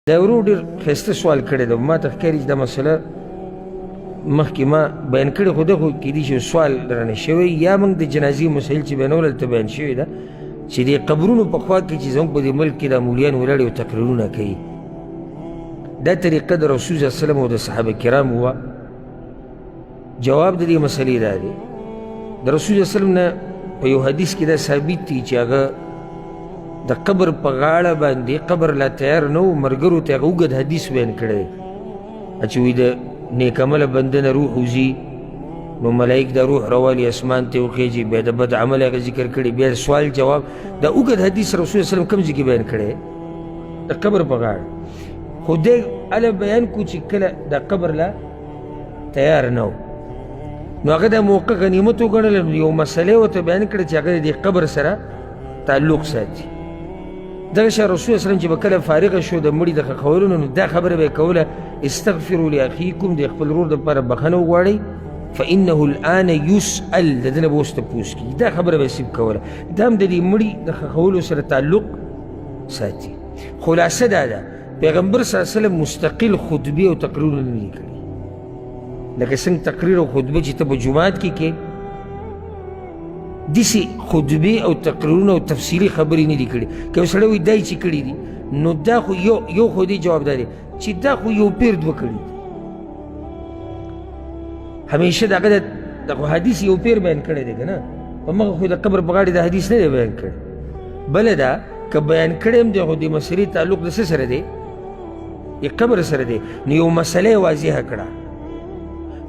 دا ورو ډېر ښایسته سوال کړی دی. ما ته ښکاري چې دا مسله مخکې ما بیان کړې، خو دغه کیدای شي سوال رانه شوی یا موږ د جنازې مسایل چې بیانول هلته بیان شوې ده چې د قبرونو په خوا کې چې زموږ په دې ملک کې دا مولیان ولاړ او تقریرونه کوي. دا طریقه د رسول صلی الله علیه وسلم او د صحابه کرامو وه. جواب د دې مسلې دا دی، د رسول صلی الله علیه وسلم نه په یو حدیث کې دا ثابت دی چې هغه د قبر په غاړه باندې قبر لا تیار نه و، ملګرو ته هغه اوږد حدیث بیان کړی چې وایي د نیک عمله بنده نه روح وځي نو ملایک دا روح راوالي اسمان ته وخیږي، بیا د بد عمل هغه ذکر کړي، بیا سوال جواب. دا اوږد حدیث رسول صلی الله علیه وسلم کوم ځای کې بیان کړی؟ د قبر په غاړه. خو دی هله بیان کو چې کله دا قبر لا تیار نه و نو هغه دا موقع غنیمت وګڼل، یو مسئله ورته بیان کړه چې هغه د قبر سره تعلق ساتي. دغه شان رسول صلی الله علیه وسلم چې به کله فارغه شو د مړي د ښخولو نو دا خبره به یې کوله، استغفروا لاخیکم، د خپل ورور دپاره بخښنه وغواړئ، فانه الان یسأل، د ده نه به اوس تپوس کېږي. دا خبره به یې صرف کوله، دا هم د دې مړي د ښخولو سره تعلق ساتي. خلاصه دا ده پیغمبر صلی الله علیه وسلم مستقل خطبې او تقریرونه نه دي کړي، لکه څنګه تقریر او خطبه چې ته په جومات کې کې داسې خطبې او تقریرونه او تفصیلي خبرې نه دي کړي. که یو سړی وایي دا یې چې کړي دي نو دا خو یو خو دې جواب دا دی چې دا خو یو پیر دوه کړي دي. همیشه دغه د حدیث یو پیر بیان کړی دی که نه، په مخه خو د قبر په غاړې د حدیث نه دی بیان کړی. بله دا که بیان کړی هم دی خو د مسلې تعلق د څه سره دی؟ د قبر سره دی. نو یو مسله یې واضحه کړه.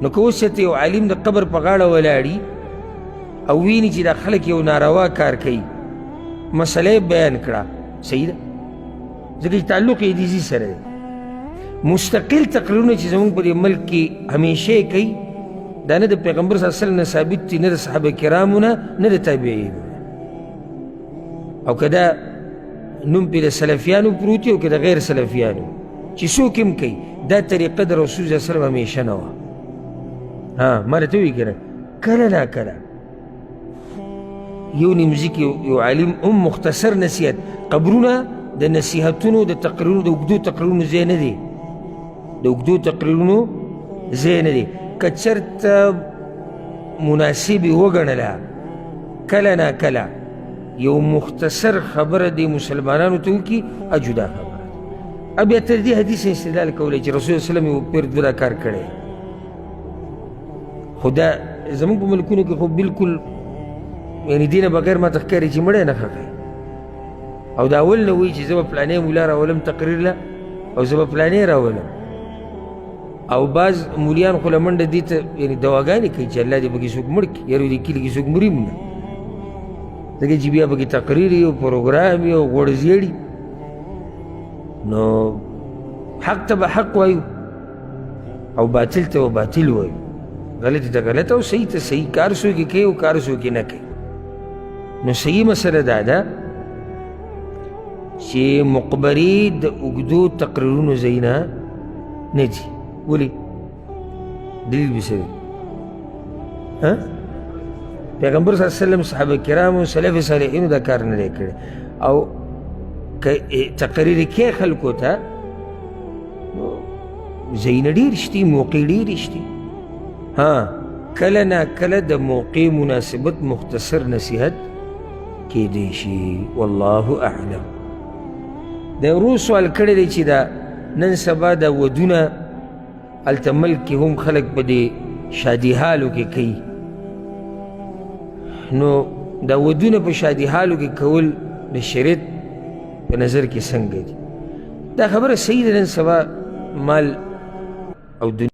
نو که اوس چېرته یو عالم د قبر په غاړه ولاړي او ویني چې دا خلک یو ناروا کار کوي، مسله یې بیان کړه، صحیح ده، ځکه چې تعلق یې دې سره دی. مستقل تقریرونه چې زموږ په دې ملک کې همیشه یې کوي، دا نه د پیغمبر صلی الله علیه وسلم نه ثابت دي، نه د صحابه کرامو نه، نه د تابعینو. او که دا نوم پرې د سلفیانو پروت وي او که د غیر سلفیانو، چې څوک هم کوي، دا طریقه د رسول صلی الله علیه وسلم همیشه نه وه. ما راته وایي که نه، کله نا کله یو نیمځي کې یو عالم هم مختصر نصیحت. قبرونه د نصیحتونو د تقریرونو د اوږدو تقریرونو ځای نه دی، د اوږدو تقریرونو ځای نه دی. که چېرته مناسب یې وګڼله کله نا کله یو مختصر خبره د مسلمانانو ته وکړي، جدا خبره ده. بیا تر دې حدیث استدلال کولی چې رسول صلی الله علیه وسلم یو پیر دوه دا کار کړی. خو دا زموږ په ملکونو کې خو بلکل یعنې دې نه بغیر ما ته ښکاري چې مړی نه ښخوي، او د اول نه وایي چې زه به پلانې مولا راولم تقریر له، او زه به پلانې راولم. او بعض مولیان خو له منډه دې ته یعنې دواګانې کوي چې الله دې پکې څوک مړ کړي، یار دې کلي کې څوک مري نه، ځکه چې بیا پکې تقریر وي او پروګرام وي او غوړزیړي. نو حق ته به حق وایو او باطل ته به باطل وایو، غلطي ته غلط او صحیح ته صحیح. کار څوک کوي او کار څوک نه کوي. نو صحیح مسله دا ده چې مقبرې د اوږدو تقریرونو ځایونه نه دي. ولې؟ دلیل به څه دی؟ پیغمبر صلی الله علیه وسلم، صحابه کرامو، سلف صالحینو دا کار نه دی کړی. او که تقریر کې خلکو ته ځایونه ډېر شتي، موقع ډېرې شتي. کله نا کله د موقع مناسبت مختصر نصیحت کیدی شي، والله اعلم. د ورو سوال کړی دی چې دا نن سبا دا ودونه هلته ملک کې هم خلک په دې شادي حالو کې کوي. نو دا ودونه په شادي حالو کې کول د شریعت په نظر کې څنګه دي؟ دا خبره صحیح ده. نن سبا مال او